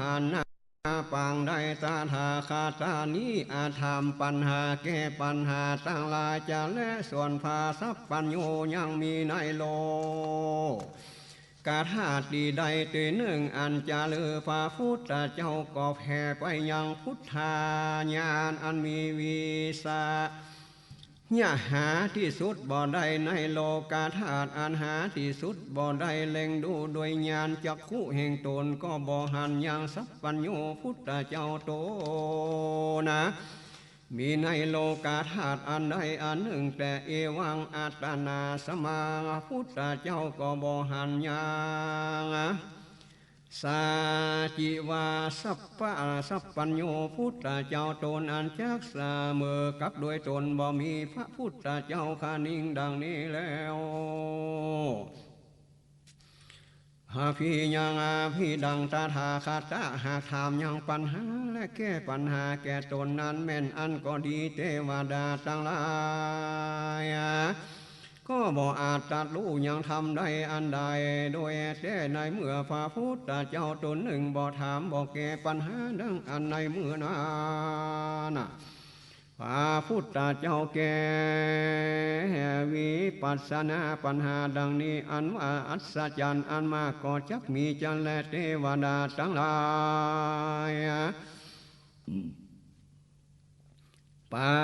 หันนาปังได้ตาถาคาตานี้อาธรรมปัญหาแก้ปัญหาตั้งลายจะและส่วนภาสัพปัญโยยังมีในโลกาธาตุดีใดตีหนึ่งอันจะเลือพระพุทธเจ้าก็แผ่ไปยังพุทธาญาณอันมีวิสาอย่าหาที่สุดบ่ได้ในโลกาธาตุอันหาที่สุดบ่ได้เล็งดูโดยญาณจักขุแห่งตนก็บ่หันยังสัพปัญโยพุทธเจ้าโตนะมีในโลกาธาตุอันใดอันหนึ่งแต่เอวังอัตตนาสมาพุทธเจ้าก็บ่หันยังสาจิวาสัพพะสัพปัญโยพุทธเจ้าตนอันจักเสมอกับโดยตนบ่มีพระพุทธเจ้าขานิ่งดังนี้แล้วหาพี่ยังอาพี่ดังตาถาคาตาหากถามยังปัญหาและแก้ปัญหาแก่ตนนั้นแม่นอันก็ดีเทวดาทั้งหลายก็บ่อาจตัดรู้ยังทำได้อันใดโดยแต่ในเมื่อพระพุทธเจ้าตนหนึ่งบ่ถามบ่แก้ปัญหาดังอันในเมื่อนั้นพระพุทธเจ้าแก้วิปัสสนาปัญหาดังนี้อันว่าอัศจรรย์อันมากก็จักมีจันและเทวดาทั้งหลายปา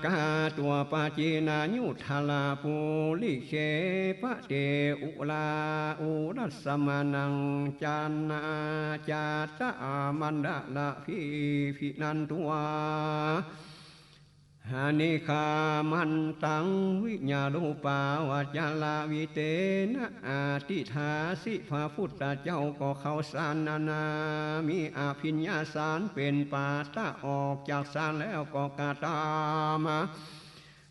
กาตัวปาจีนายุทธาลาภูลิเขปะเตอุลาอุรัสมานังจันนาจาตะมันดาละพินันตัวหานิคามันตังวิญญาลูปาวาจาลาวิเตนะอาติทาสิพระพุทธเจ้าก็เข้าสารนามีอภิญญาสารเป็นปาตะออกจากสารแล้วก็กาตาม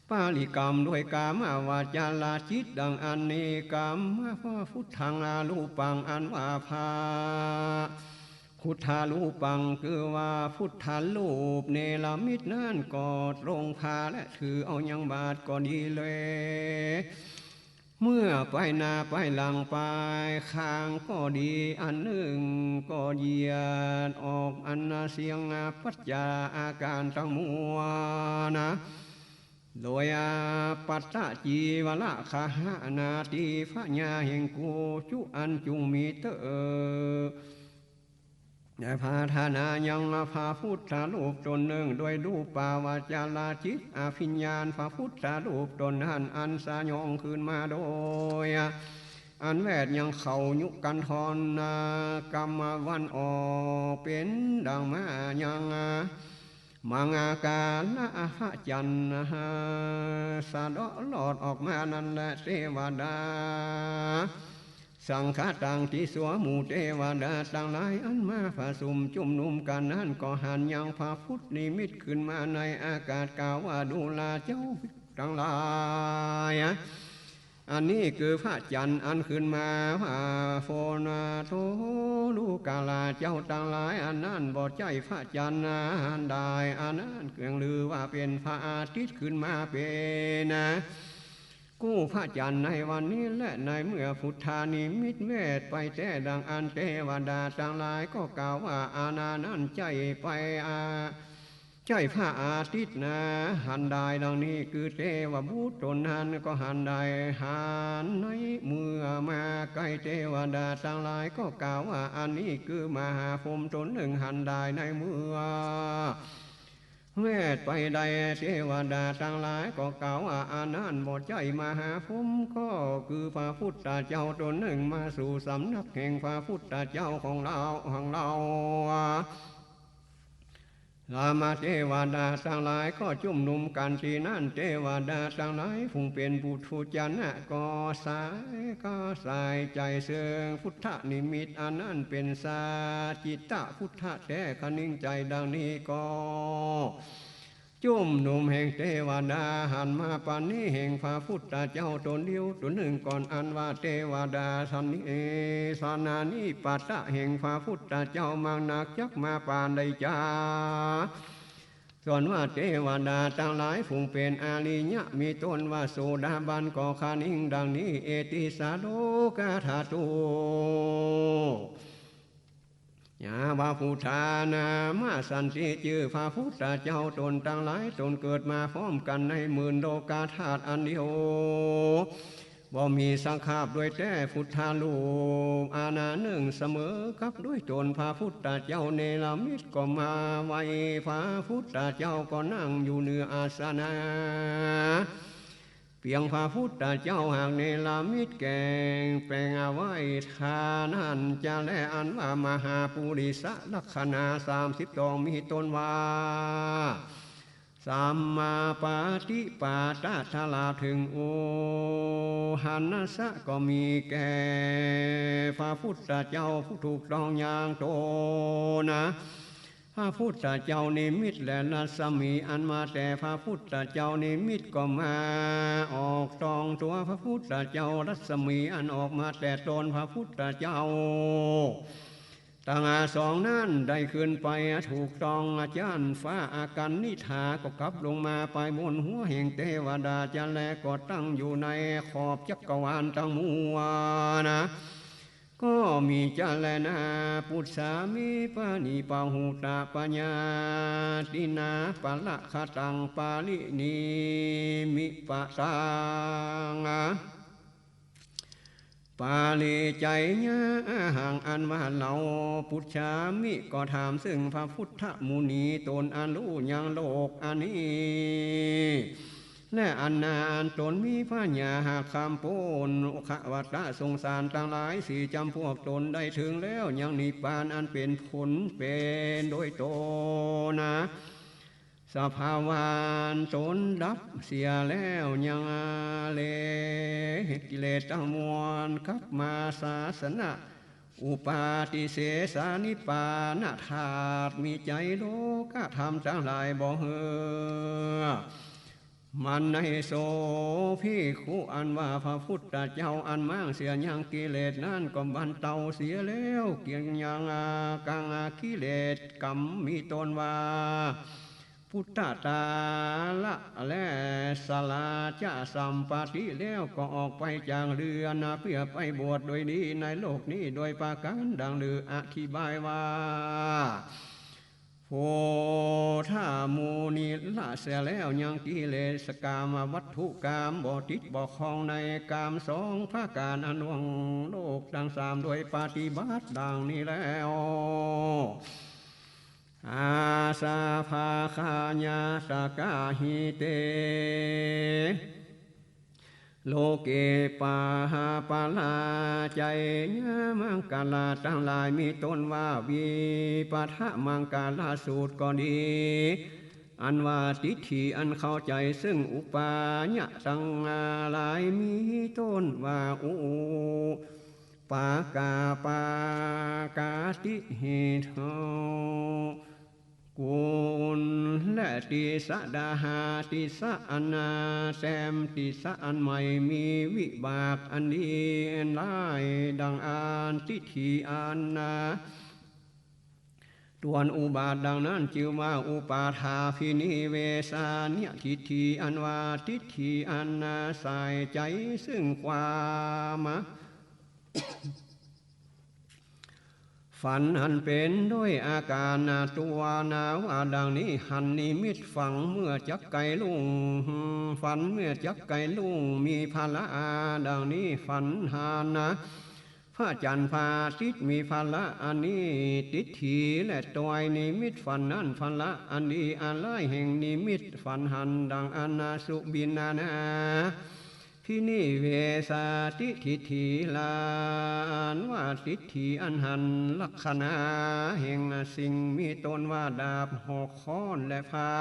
ปาลิกรรมด้วยกามาวาจาลาจิตดังอันนี้กรรมพระพุทธังอาลูปังอันว่าภาพุทธาลูปังคือว่าพุทธาลูปเนลมิตรนั่นกอดลงพาและถือเอายังบาทก็ดีเลยเมื่อไปนาไปหลังไปข้างก็ดีอันหนึ่งก็เยียดออกอันเสียงปัจจาอาการทั้งมวลนะโดยปัตตะจีวละคาหานาติพญาแห่งกูจุอันจุงมีเตพาธานายังพาพุทธาลูปตนหนึ่งโดยรูปปาวาจาลาจิตอภิญญาณพระพุทธาลูปตนหันอันสายองคืนมาโดยอันแวดยังเข่ายุกันทอนกรรมวันออกเป็นดังมายังมังอาการละหะจันสะดอหลอดออกมานั่นแหละเทวดาสังฆาตังที่สวหมู่เทวดาต่างหลายอันมาผสมจุ่มนุมกันนั้นก็หันยังพระพุทธนิมิตขึ้นมาในอากาศกล่าวว่าดูลาเจ้าต่างหลายอันนี้คือพระจันทร์อันขึ้นมาพระโฟนาโทลูกาลาเจ้าต่างหลายอันนั้นบ่ใจพระจันทร์อันใดอันนั้นเกลียงลือว่าเป็นพระอาทิตย์ขึ้นมาเป็นกู้พระจันทร์ในวันนี้และในเมื่อพุทธานิมิตเวทไปแต่ดังอันเทวดาต่างหลายก็กล่าวว่าอาณานั้นใจไปใจพระอาทิตย์นะหันได้ดังนี้คือเทวบุตรตนนั้นก็หันได้หันในเมื่อมาใกล้เทวดาต่างหลายก็กล่าวว่าอันนี้คือมหาพรหมตนหนึ่งหันได้ในเมื่อเวทไปใดเทวดาต่างหลายก็กล่าวว่าอานันต์บ่ใจมหาพรหมก็คือพระพุทธเจ้าตนหนึ่งมาสู่สำนักแห่งพระพุทธเจ้าของเราลามาเทวดาต่างหลายก็จุ่มนุมกันที่นั่นเทวดาต่างหลายผู้เป็นปุถุชนก็สายใจเสื่องพุทธนิมิตอันนั้นเป็นสาจิตตะพุทธแท้คนิ่งใจดังนี้ก็จุ่มนุมแห่งเทวดาหันมาปานนี้แห่งพระพุทธเจ้าตนเดียวตนหนึ่งก่อนอันว่าเทวดาสันนิสานานิปัตตะแห่งพระพุทธเจ้ามังนักจักมาปานใดจ้าส่วนว่าเทวดาต่างหลายฝูงเป็นอาริยะมีต้นว่าโสดาบันก็คานิ่งดังนี้เอติสาโลกาธาตุ ยาบาพุทธานามาสันติจือพระพุทธเจ้าตนตั้งหลายตนเกิดมาพร้อมกันในหมื่นโลกาธาตุอันเดียวบ่มีสังขารด้วยแต่พุทธาลูกอาณาหนึ่งเสมอกับด้วยตนพระพุทธเจ้าเนรมิตก็มาไว้พระพุทธเจ้าก็นั่งอยู่เหนืออาสนะเพียงพระพุทธเจ้าหากเนรมิตแกงแปลงเอาไว้ทานั้นจะแลอันว่ามหาปุริสลักษณะ32มีตนว่าสัมมาปาติปาตาทลาถึงโอหันสะก็มีแก่พระพุทธเจ้าผู้ถูกต้องอย่างโตนะพระพุทธเจ้านิมิตและรัศมีอันมาแต่พระพุทธเจ้านิมิตก็มาออกตองตัวพระพุทธเจ้ารัศมีอันออกมาแต่ตนพระพุทธเจ้าต่างสองนั้นได้ขึ้นไปถูกต้องอาจารย์ฟ้าอาการนิธาก็กลับลงมาไปบนหัวแห่งเทวดาจะแลก็ตั้งอยู่ในขอบจักรวาลทั้งมวลนะก็มีเจรณาปุตสามิปานิปาหุตาปัญญาตินาปะละคตังปาลินีมิปะสังปาลีใจญาห่างอันว่าเราพุทธามิก็ถามซึ่งพระพุทธมุนีตนอันรู้ยังโลกอันนี้และอันนานตนมีพระญาหาคำโปนขวัตตะสงสารทั้งหลายสี่จำพวกตนได้ถึงแล้วยังนิพพานอันเป็นผลเป็นโดยตนนะสภาวานตนดับเสียแล้วยังเลกิเลสทั้งมวลขับมาศาสนาอุปาทิเสสานิปานาธาตุมีใจโลกธรรมทั้งหลายบ่เหือมันในโสพี่คู่อันว่าพระพุทธเจ้าอันมั่งเสียยังกิเลสนั่นก็บรรเทาเสียแล้วเกี่ยงยังกังกิเลสกรรมมีตนว่าพุทธตาละและสลาจะสัมปติแล้วก็ออกไปจากเรือนเพื่อไปบวชโดยดีในโลกนี้โดยประการดังลืออธิบายว่าโพธามูนิละเสียแล้วยังกิเลสกามวัตถุกามบ่ติดบ่คล้องในกามสองพระการอันวงโลกดังสามโดยปฏิบัติดังนี้แล้วอาสาภาคาญาสกาหิเตโลเกปาหาปาลาใจญามังกาลาทั้งหลายมีตนว่าวิปัฏฐมังกาลาสูตรก็ดีอันว่าทิฏฐิอันเข้าใจซึ่งอุปาญะทั้งหลายมีตนว่าอุปากาติหิโทกุลและติสะดาหาติสะอันนาแซมติสะอันใหม่มีวิบากอันดีอันไล่ดังอานทิฏฐิอันนาตัวนอุบาทดังนั้นจึงว่าอุปาทาภินิเวสานิทิฏฐิอันว่าทิฏฐิอันนาใส่ใจซึ่งความฝันหันเป็นด้วยอาการตัวนาว่าดังนี้หันนิมิตฝังเมื่อจักไก่ลุงฝันเมื่อจักไก่ลุงมีภาละดังนี้ฝันหานะพระจันทร์พาทิศมีภาละอันนี้ติดถีและตอยนิมิตฝันนั้นภาละอันนี้อันไล่แห่งนิมิตฝันหันดังอนาสุบินานาที่นี่เวสาติทิฏฐิลานว่าทิฏฐิอันหันลักษณะแห่งสิ่งมีตนว่าดาบหอกค้อนและผ้า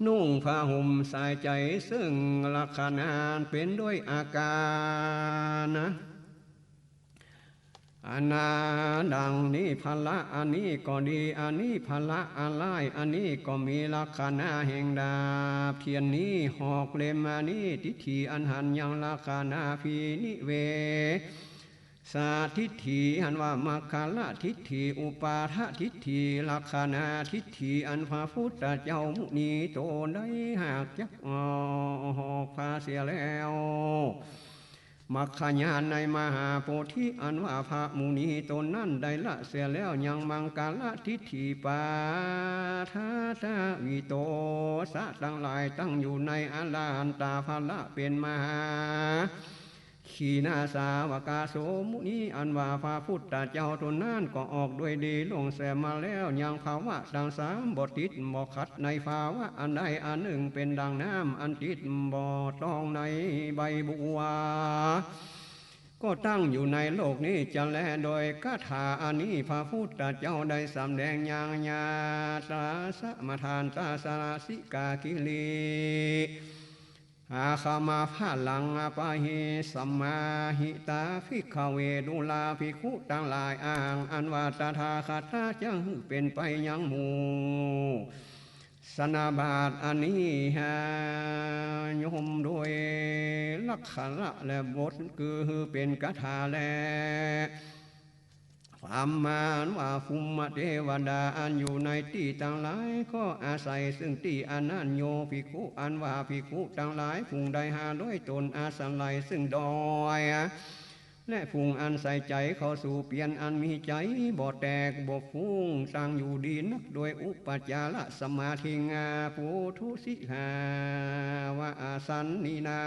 นุ่งผ้าห่มสายใจซึ่งลักษณะเป็นด้วยอาการนะอันนาดังนี้ภละอันนี้ก็ดีอันนี้ภละอันไล่อันนี้ก็มีลักษณะแห่งดาบเทียนนี้หอกเล่มอันนี้ทิฏฐิอันหันยังลักษณะพีนิเวสาทิฏฐิอันว่ามัคคละทิฏฐิอุปาททิฏฐิลักษณะทิฏฐิอันพระพุทธเจ้ามุนีโตได้หากจักหอกพาเสียแล้ว มัคคญาณในมหาโพธิอันว่าพระมุนีตนนั้นได้ละเสียแล้วยังมังกรทิฏฐิปาทาตาวิโตสะตั้งหลายตั้งอยู่ในอรหันตาภละเป็นมหาขีณาสาวกาโสมุนีอันว่าพระพุทธเจ้าตนนั้นก็ออกด้วยดีลงแสมาแล้วยังภาวะดังสามบ่ติดบ่ขัดในภาวะอันใดอันหนึ่งเป็นดังน้ำอันติดบ่ต้องในใบบัวก็ตั้งอยู่ในโลกนี้จะแลโดยคาถาอันนี้พระพุทธเจ้าได้สำแดงอย่างญาตาสมทานตาสาสิกากิลีอาคามาภาลังอาปาหิสัมมาหิตาภิกขเวดุลาภิกขุตั้งหลายอ่างอันว่าตถาคตจังเป็นไปยังหมู่สนาบาตอันนี้ฮะโยมโดยลักขณะและบทคือเป็นคาถาแลความมานว่าภูมิเทวดาอันอยู่ในที่ต่างหลายก็อาศัยซึ่งที่อนันโยภิกขุอันว่าภิกขุต่างหลายภูมิใดหาด้วยตนอาศัยซึ่งดอยและภูมิอันใส่ใจเข้าสู่เปลี่ยนอันมีใจบ่แตกบ่ฟุ้งตั้งอยู่ดีนักโดยอุปจารสมาธิงาปุถุสิหาวะอาสันนินา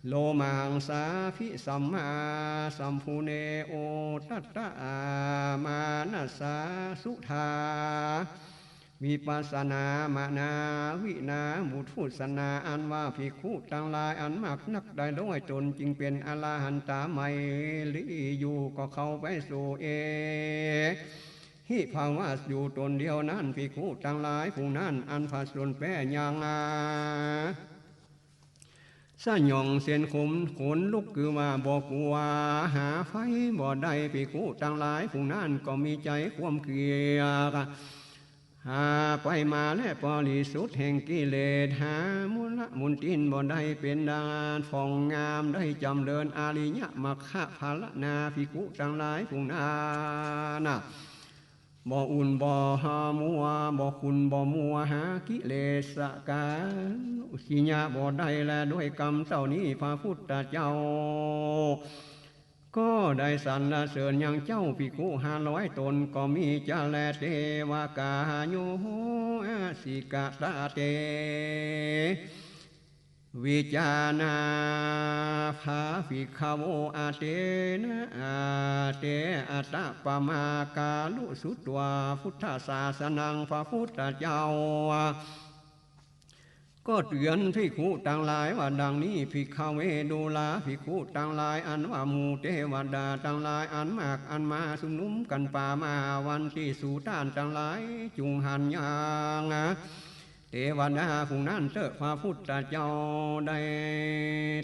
โลมังสาภิสัมมาสัมภูเนโอตัตตามานัสสาสุธาวิปัสสนามานาวินามุทุสนาอันว่าภิกขุทั้งหลายอันมากนักได้ด้วยตนจึงเป็นอรหันตาไม่ลิอยู่ก็เข้าไปสู่เอหิภาวะอยู่ตนเดียวนั้นภิกขุทั้งหลายผู้นั้นอันผาสุนแปรยังสะหย่องเส้นขมขนลุกคือว่าบอกว่าหาไฟบ่ได้ภิกขุทั้งหลายผู้นั้นก็มีใจความเกลียดหาไปมาและบริสุทธิ์แห่งกิเลสหามุละมุนตินบ่ได้เป็นดานฟองงามได้จำเดินอาริยมรรคภาลนาภิกขุทั้งหลายผู้นั้นบ่อุ่นบ่หามัวบ่คุณบ่มัวหากิเลสกาสิญาบ่ได้และด้วยกรรมเจ้านี้พระพุทธเจ้าก็ได้สรรเสริญยังเจ้าภิกขุ500 ตนก็มีจาแลเทวกาโยอาสิกาตาเตวิจานาภาภิกขโวอาเตนะอาเตอัตตปมากาลุสุตวาพุทธศาสนังพระพุทธเจ้าก็เตือนภิกขุต่างหลายว่าดังนี้ภิกขเวดูลาภิกขุต่างหลายอันว่าหมู่เทวดาต่างหลายอันมากอันมาสุมนุมกันป่ามาวันที่สู่ต้านต่างหลายจุงหันยางเทวดาผู้นั้นเตอพระพุทธเจ้าได้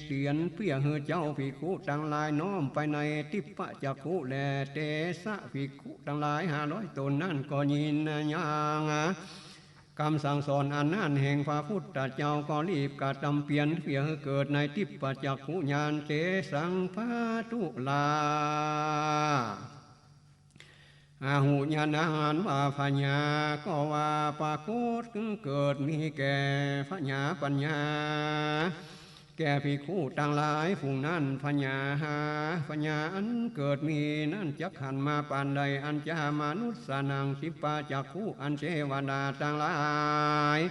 เตือนเพื่อให้เจ้าภิกขุต่างหลายน้อมไปในทิพจักขุและเตสะภิกขุต่างหลาย500 ตนนั่นก็ยินยังคำสั่งสอนอันนั้นแห่งพระพุทธเจ้าก็รีบกระทำเปลี่ยนเพื่อให้เกิดในทิพจักขุญาณเตสังภาตุลาอาหุญาณอาหารว่าพญาก็ว่าปรากฏเกิดมีแก่พญาปัญญาแก่ภิกขุต่างหลายผู้นั้นพญาพญาอันเกิดมีนั่นจักขันมาปานใดอันจะมนุษย์สนังสิปาจักขุอันเทวดาต่างหลาย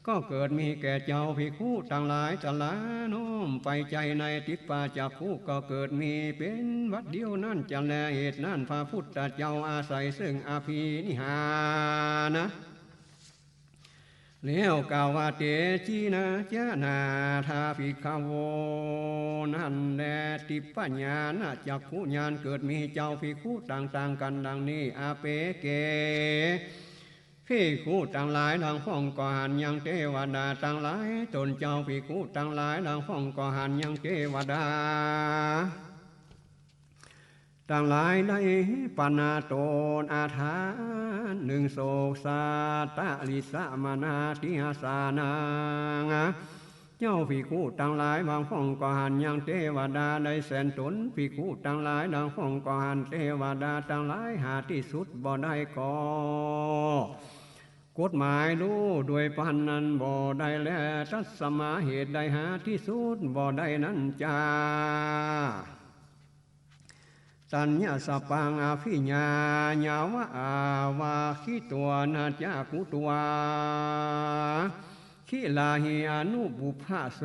ก็เกิดมีแก่เจ้าภิกขุต่างหลายตลาน้อมไปใจในทิพจักขุก็เกิดมีเป็นวัดเดียวนั่นจะแลเหตุนั่นพระพุทธเจ้าอาศัยซึ่งอภินิหารนะแล้วกล่าวว่าเตจีนะจานาทาภิกขโวนั่นแลทิพญาณจักขุญาณเกิดมีเจ้าภิกขุต่างๆกันดังนี้อาเปเกภิกขุต่างหลายดังฟ้องก่อหันยังเทวดาต่างหลายตนเจ้าภิกขุต่างหลายดังฟ้องก่อหันยังเทวดาต่างหลายได้ปนาโตนอาถาหนึ่งโศกสาตะลิสะมานาทิหาสานังเจ้าภิกขุต่างหลายบางฟ้องก่อหันยังเทวดาได้แสนตนภิกขุต่างหลายดังฟ้องก่อหันเทวดาต่างหลายหาที่สุดบ่ได้ก่อ กฎหมายรู้ด้วยปันนั้นบ่ได้แลทัศมาเหตุใดหาที่สุดบ่ได้นั้นจาสัญญาสปังอาภิญาญาวะอาวาคิตัวนาจาคุตัวขิลาหิอนุบุพะโส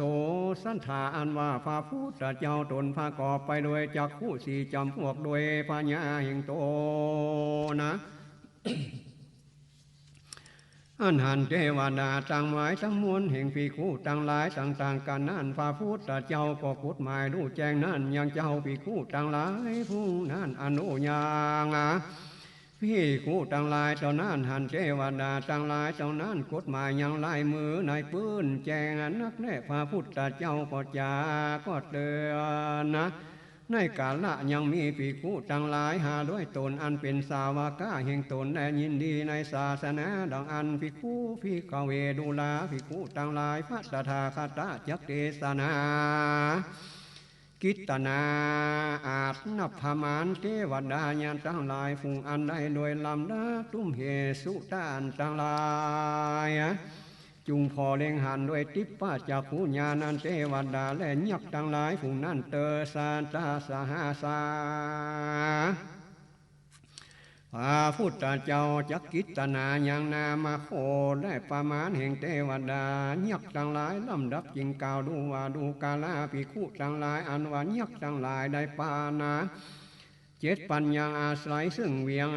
สันธาอันว่าพระพุทธเจ้าตนพระกอบไปโดยจักผู้สี่จำพวกโดยปัญญาแห่งโตนะ อันหันเทวดาต่างหมายทั้งมวลแห่งภิกขุต่างหลายต่างๆกันนั่นพระพุทธเจ้าก็กฎหมายรู้แจ้งนั่นยังเจ้าภิกขุต่างหลายผู้นั้นอนุญาตภิกขุต่างหลายเท่านั้นหันเทวดาต่างหลายเท่านั้นกฎหมายยังลายมือในปืนแจ้งนักแน่พระพุทธเจ้าก็จาก็เตือนนะในกาละยังมีภิกขุต่างหลายหาด้วยตนอันเป็นสาวกะแห่งตนและยินดีในศาสนาดังอันภิกขุภิกเวดุลาภิกขุต่างหลายพระตถาคตจักเทศนากิตนาอาจนับพมานเทวดาญาณทั้งหลายฝูงอันใดโดยลำดับตุ้มเหสุตานต่างหลายจุงพอเล็งหันด้วยติปปาจากขุญาณันเทวดาและยักษ์ทั้งหลายฝูงนั้นเตอสานตาสหาสาพระพุทธเจ้าจักกิตนาอย่างนามาโคและประมาณแห่งเทวดายักษ์ทั้งหลายลำดับจิงกล่าวดูว่าดูกาลาภิกขุทั้งหลายอันว่ายักษ์ทั้งหลายได้ปานาเจ็ดปัญญาอาศัยซึ่งเวียง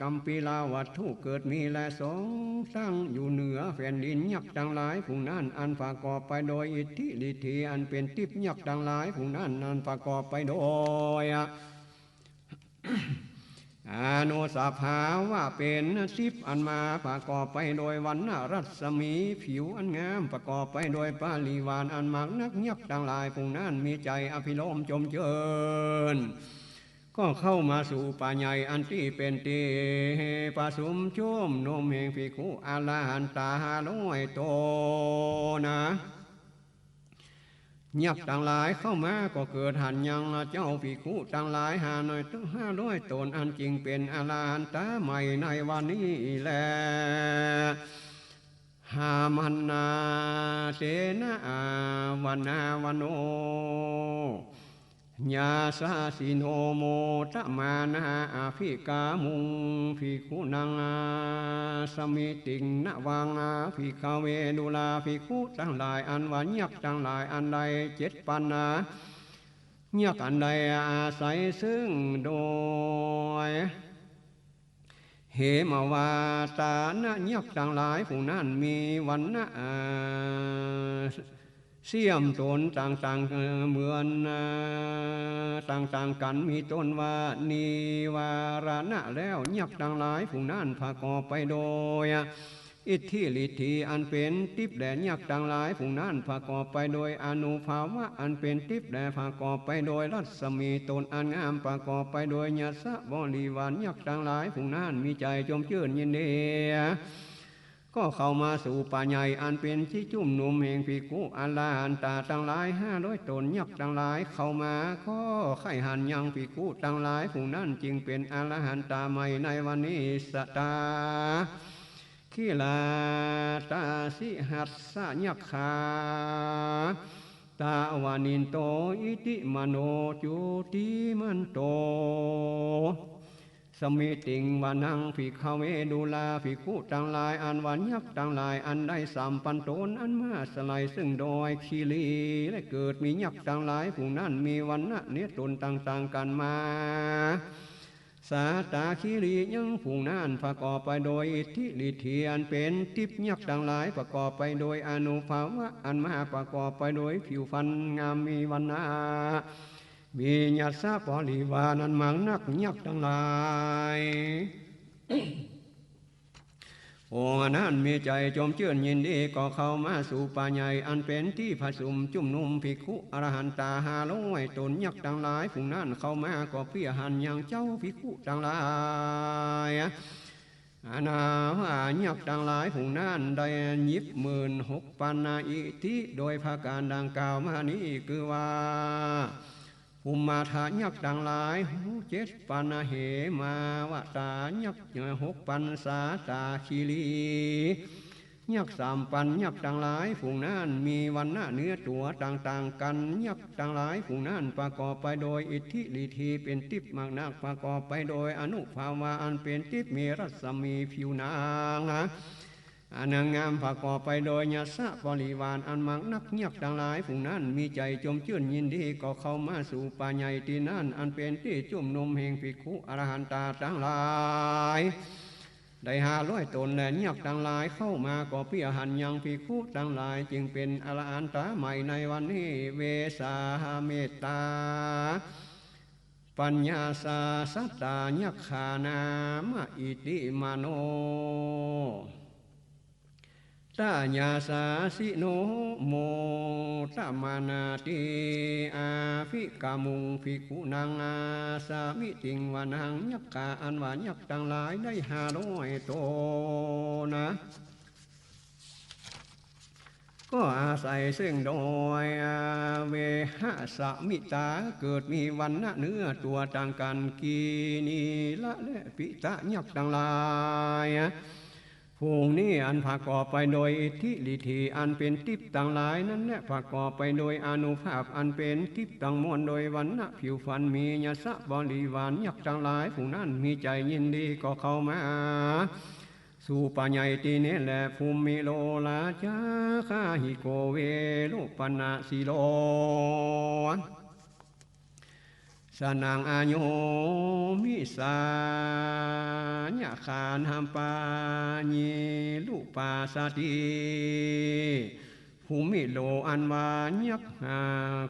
กัมปีลาวัตถุเกิดมีและสองสร้างอยู่เหนือแผ่นดินยักษ์ทั้งหลายผู้นั้นอันประกอบไปโดยอิทธิฤทธิอันเป็นทิพย์ยักษ์ทั้งหลายผู้นั้นอันประกอบไปโดยอนุสาภาว่าเป็นทิพย์อันมาประกอบไปโดยวันณรัศมีผิวอันงามประกอบไปโดยปาลีวานอันมากนักยักษ์ทั้งหลายผู้นั้นมีใจอภิโลมจมเจริญก็เข้ามาสู่ป่าใหญ่อันที่เป็นตีปะสุมชุ่มนมแห่งภิกขุอาลาหันตา500โตนะยักษ์ต่างหลายเข้ามาก็เกิดหันยังเจ้าภิกขุต่างหลาย500ตนอันจริงเป็นอาลาหันตาใหม่ในวันนี้แลหามันนาเสนาวันนาวันโนญาสาสิโนโมตมานาอาภิกามุงภิกขุนังสมิติงนวังภิกขเวดุลาภิกขุทั้งหลายอันว่ายักษ์ทั้งหลายอันใดเจ็ดปันนายักษ์อันใดอาศัยซึ่งโดยเหมวาตานะยักษ์ทั้งหลายผู้นั้นมีวันนะเสี่ยมตนต่างๆเหมือนต่างๆกันมีตนว่านิวารณะแล้วยักษ์ทั้งหลายผู้นั้นประกอบไปโดยอิทธิฤทธิอันเป็นทิพย์แด่ยักษ์ทั้งหลายผู้นั้นประกอบไปโดยอนุภาวะอันเป็นทิพย์แด่ประกอบไปโดยรัศมีตนอันงามประกอบไปโดยญาสะบริวารยักษ์ทั้งหลายผู้นั้นมีใจจมชื่นยินดีก็เข้ามาสู่ป่าใหญ่อันเป็นที่จุ่มนุมแห่งภิกขุอาลาหันตาทั้งหลาย500ตนยักษ์ทั้งหลายเข้ามาก็ไข่หันยังภิกขุทั้งหลายผู้นั้นจึงเป็นอาลาหันตาใหม่ในวันนี้สตาขิลาตาสิหัสสะยักขาตาวานินโตอิติมโนจุติมันโตสมิติงวานังภิกขเวดุลาภิกขุต่างหลายอันวันยักษ์ต่างหลายอันได้สัมปันโตนอันมาสลายซึ่งโดยคีรีและเกิดมียักษ์ต่างหลายผู้นั้นมีวันณะเนื้อตนต่างๆกันมาสาตาคีรียังผู้นั้นประกอบไปโดยอิทธิฤทธิอันเป็นทิพย์ยักษ์ต่างหลายประกอบไปโดยอนุภาวะอันมาประกอบไปโดยผิวพรรณงามมีวันณะมีญาสะปริวานันมังนักยักษ์ทั้งหลายองค์นั้นมีใจจมชื่นยินดีก็เข้ามาสู่ป่าใหญ่อันเป็นที่ผสมจุ่มนุ่มภิกขุอรหันตา500ตนยักษ์ทั้งหลายผู้นั้นเข้ามาก็เพียหันยังเจ้าภิกขุทั้งหลายอาณาว่ายักษ์ทั้งหลายผู้นั้นได้26,000อิทธิโดยภาการดังกล่าวมานี้คือว่า ภูมิมาทายักษ์ดังหลายหูเจ็ดปันเหมาวตายักษ์หกปันสาตาคีรียักษ์สามปันยักษ์ดังหลายฝูงนั้นมีวันหน้าเนื้อตัวต่างๆกันยักษ์ดังหลายฝูงนั้นประกอบไปโดยอิทธิฤทธิเป็นทิพย์มากนักประกอบไปโดยอนุภาวะอันเป็นทิพย์มีรัศมีผิวนางอนางงามประกอบไปโดยญาสะบริวารอันมักนักยักษ์ดังหลายฝูงนั้นมีใจจมชื่นยินดีก็เข้ามาสู่ป่าใหญ่ที่นั่นอันเป็นที่จุ่มนมแห่งภิกขุอรหันตาทั้งหลายได้500 ตนและยักษ์ทั้งหลายเข้ามาก็เพียหันยังภิกขุทั้งหลายจึงเป็นอรหันตาใหม่ในวันนี้เวสาเมตตาปัญญาสาสัตตายักขานามอิติมาโนตาญาสาสิโนโมตมานาติอาภิกามุงภิกขุนางอาสามิติงวานังยักขะอันว่ายักษ์ทั้งหลายได้500 ตนก็อาศัยซึ่งโดยเวหะสมิตาเกิดมีวันณะเนื้อตัวต่างกันกีนีละและปิตะยักษ์ทั้งหลายภูงนี้อันประกอบไปโดยอิทธิฤทธิอันเป็นทิพย์ต่างหลายนั้นและประกอบไปโดยอานุภาพอันเป็นทิพย์ต่างมวลโดยวันณะผิวพรรณมีญาสะบริวารยักษ์ทั้งหลายผู้นั้นมีใจยินดีก็เข้ามาสู่ปัญญาตีนี้แหละภูมิโลลาจาคาหิโกเวลุปนาสิโลสนางอายุมิสาญาคานหัมปาญิลุปาสติภูมิโลอันวายักหา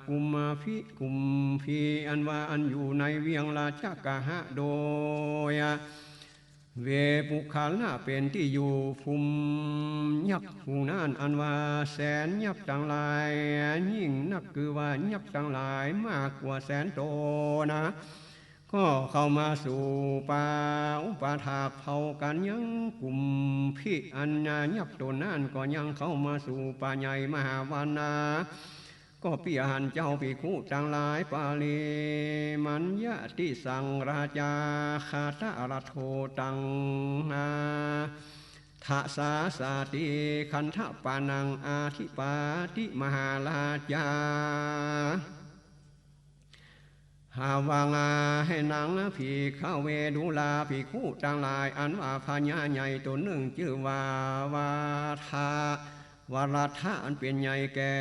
กุมพีอันวาอันอยู่ในเวียงราชกะหะโดยเวปุคาลาเป็นที่อยู่ภูมิยักษ์ผู้นั้นอันว่าแสนยักษ์ต่างหลายยิ่งนักคือว่ายักษ์ต่างหลายมากกว่า100 โตนะก็เข้ามาสู่ป่าอุปถากเผากันยังกลุ่มพิอัญญายักษ์ตัวนั้นก็ยังเข้ามาสู่ป่าใหญ่มหาวานาก็เปียหันเจ้าภิกขุทั้งหลายปาลีมัญญาติสังราชาคาตารัโทตังนาทะสาสาติคันทะปานังอาทิปาติมหาราชาหาวังให้นางผีเข้าเวดุลาภิกขุทั้งหลายอันว่าพญาใหญ่ตัวหนึ่งชื่อว่าวาทาวารัฐะอันเป็นใหญ่แก่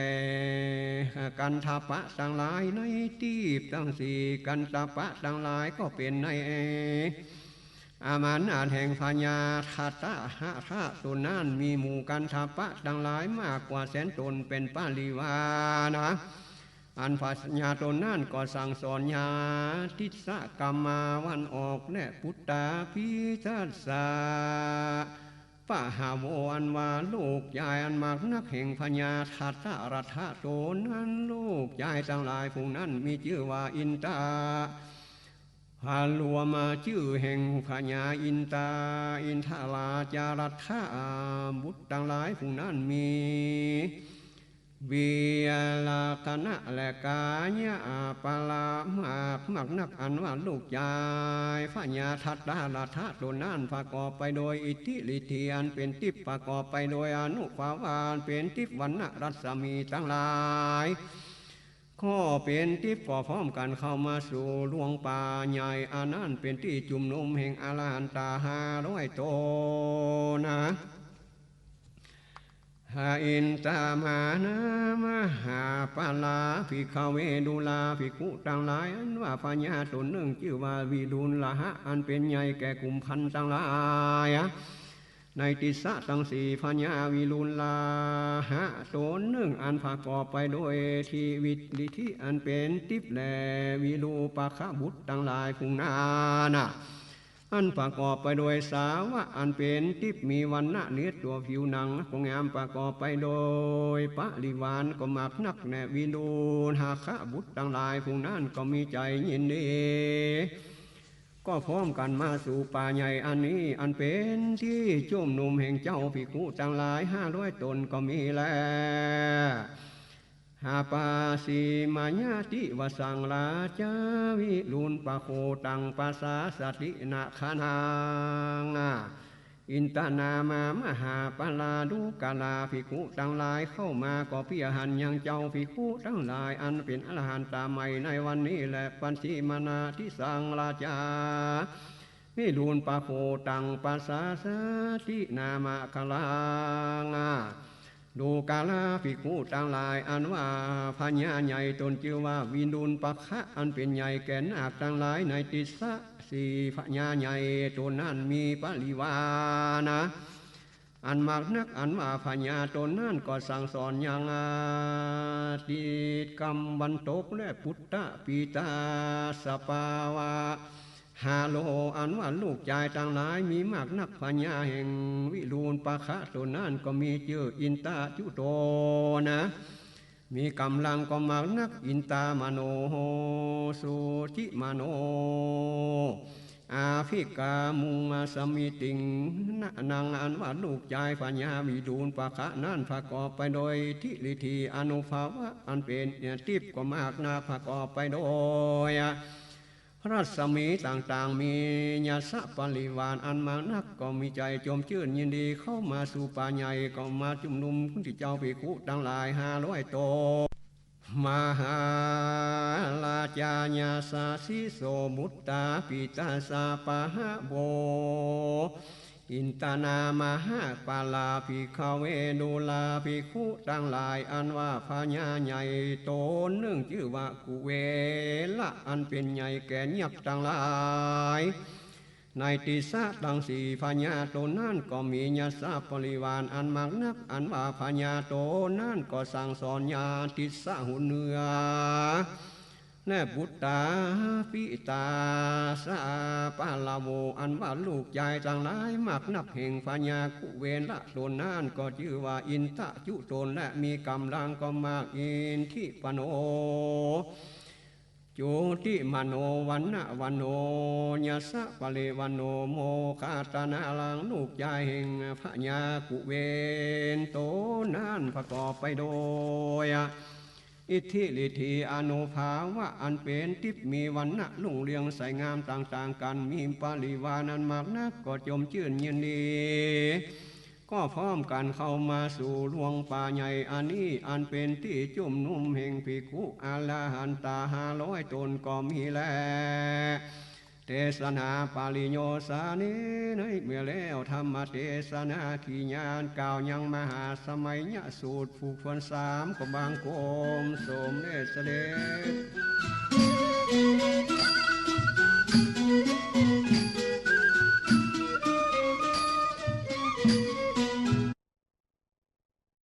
กันทปะต่างหลายในทีบทั้งสี่กันทปะต่างหลายก็เป็นในอามานาแห่งพญาทัตตะหะทะตัวนั้นมีหมู่กันทปะต่างหลายมากกว่า100 ตนเป็นปาริวานะอันพญาตัวนั้นก็สั่งสอนญาทิสกรรมาวันออกและพุทธาพิทัสสะปะหาโวอันว่าลูกยายอันมากนักแห่งพญาทัตตะรัฐะโตนั้นลูกยายทั้งหลายผู้นั้นมีชื่อว่าอินตาพาลัวมาชื่อแห่งพญาอินตาอินทาลาจารัฐะบุตรทั้งหลายผู้นั้นมีวิยาลาคณะและกายะปาลามากนักอันว่าลูกยายพญาทัตตารัฐะตัวนั้นประกอบไปโดยอิทธิฤทธิอันเป็นทิพย์ประกอบไปโดยอนุภาวะอันเป็นทิพย์วันณรัศมีทั้งหลายข้อเป็นทิพย์ก็พร้อมกันเข้ามาสู่หลวงป่าใหญ่อันนั้นเป็นที่จุมนุมแห่งอรหันตา500 โตนะหาอินตามานามหาปาลาภิกขเวดุลาภิกขุต่างหลายอันว่าพญาตนหนึ่งชื่อว่าวิดุลละหะอันเป็นใหญ่แก่กลุ่มพันต่างหลายในติสะทั้งสี่พญาวิรุลาหะตนหนึ่งอันประกอบไปโดยทีวิลิธิอันเป็นทิพย์แลวิรูปะขบุตรต่างหลายผู้นั้นอันประกอบไปโดยสาวะอันเป็นทิพย์มีวันณะเนื้อตัวผิวหนังก็งามประกอบไปโดยปริวารก็มากนักแน่วิรูหาขบุตรต่างหลายผู้นั้นก็มีใจยินดีก็พร้อมกันมาสู่ป่าใหญ่อันนี้อันเป็นที่จุ่มนุมแห่งเจ้าภิกขุต่างหลาย500 ตนก็มีแล้ว หาปาสีมายาติวสังลาจาวิลุนปะโคตังปัสสาสตินาคานังอินตานามามหาปลาดุกาลาภิกขุทั้งหลายเข้ามาก็เพียหันยังเจ้าภิกขุทั้งหลายอันเป็นอรหันตาใหม่ในวันนี้แหละปัญชิมานาทิสังลาจาวิลุนปะโคตังปัสสาสตินามาคลังดูกาลาภิกขุทั้งหลายอันว่าพญาใหญ่ตนชื่อว่าวินุนปะคะอันเป็นใหญ่แก่นาคทั้งหลายในติสะสี่พญาใหญ่ตนนั้นมีปริวานะอันมากนักอันว่าพญาตนนั้นก็สั่งสอนอย่างติกรรมบรรทกและพุทธปีตาสปาวาฮาโลอันว่าลูกชายต่างหลายมีมากนักพญาแห่งวิรูณปะคะตนนั้นก็มีชื่ออินตาจุโตนะมีกำลังก็มากนักอินตามโนสุจิมโนอาภิกามุงสมิติงนางอันว่าลูกชายพญาวิรูณปะคะนั้นประกอบไปโดยทิริธีอนุภาวะอันเป็นทิพย์ก็มากนาประกอบไปโดยรัศมีต่างๆมีญาสะปริวารอันมากนักก็มีใจจมชื่นยินดีเข้ามาสู่ป่าใหญ่ก็มาจุมนุมที่เจ้าภิกขุทั้งหลาย500 โตมหาลาจาญาสาสิโสมุตตาปิตาสาปะหะโบอินตานามหาปาลาภิกขเวนุลาภิกขุทั้งหลายอันว่าพญาใหญ่โตหนึ่งชื่อว่ากุเวละอันเป็นใหญ่แก่ยักษ์ทั้งหลายในติสะทั้งสี่พญาโตนั่นก็มีญาสะปริวารอันมากนักอันว่าพญาโตนั่นก็สั่งสอนญาติสะหุเนือและบุตตาปิตาสาปาลาโวอันว่าลูกชายต่างหลายมากนักแห่งพญากุเวละตนนั้นก็ชื่อว่าอินทะจุตนและมีกำลังก็มากอินทิปโนโจติมโนวันนะวันโนญาสะปะเลวันโนโมคาตนาลังลูกชายแห่งพญากุเวนโตนั้นประกอบไปโดยอิทธิฤทธิอนุภาวะอันเป็นทิพย์มีวันนะลุ่งเรืองใสงามต่างๆกันมีปริวานันมากนักก็จมชื่นยินดีก็พร้อมกันเข้ามาสู่หลวงป่าใหญ่อันนี้อันเป็นที่จุ่มนุ่มแห่งภิกขุอาลาหันตา500 ตนก็มีแล้วเทศนาปาลิโยสานีในเมื่อแล้วธรรมเทศนาขีญาณกล่าวยังมหาสมัยญะสูตรผูกทวน3ก็บางโกมสมเนสเดช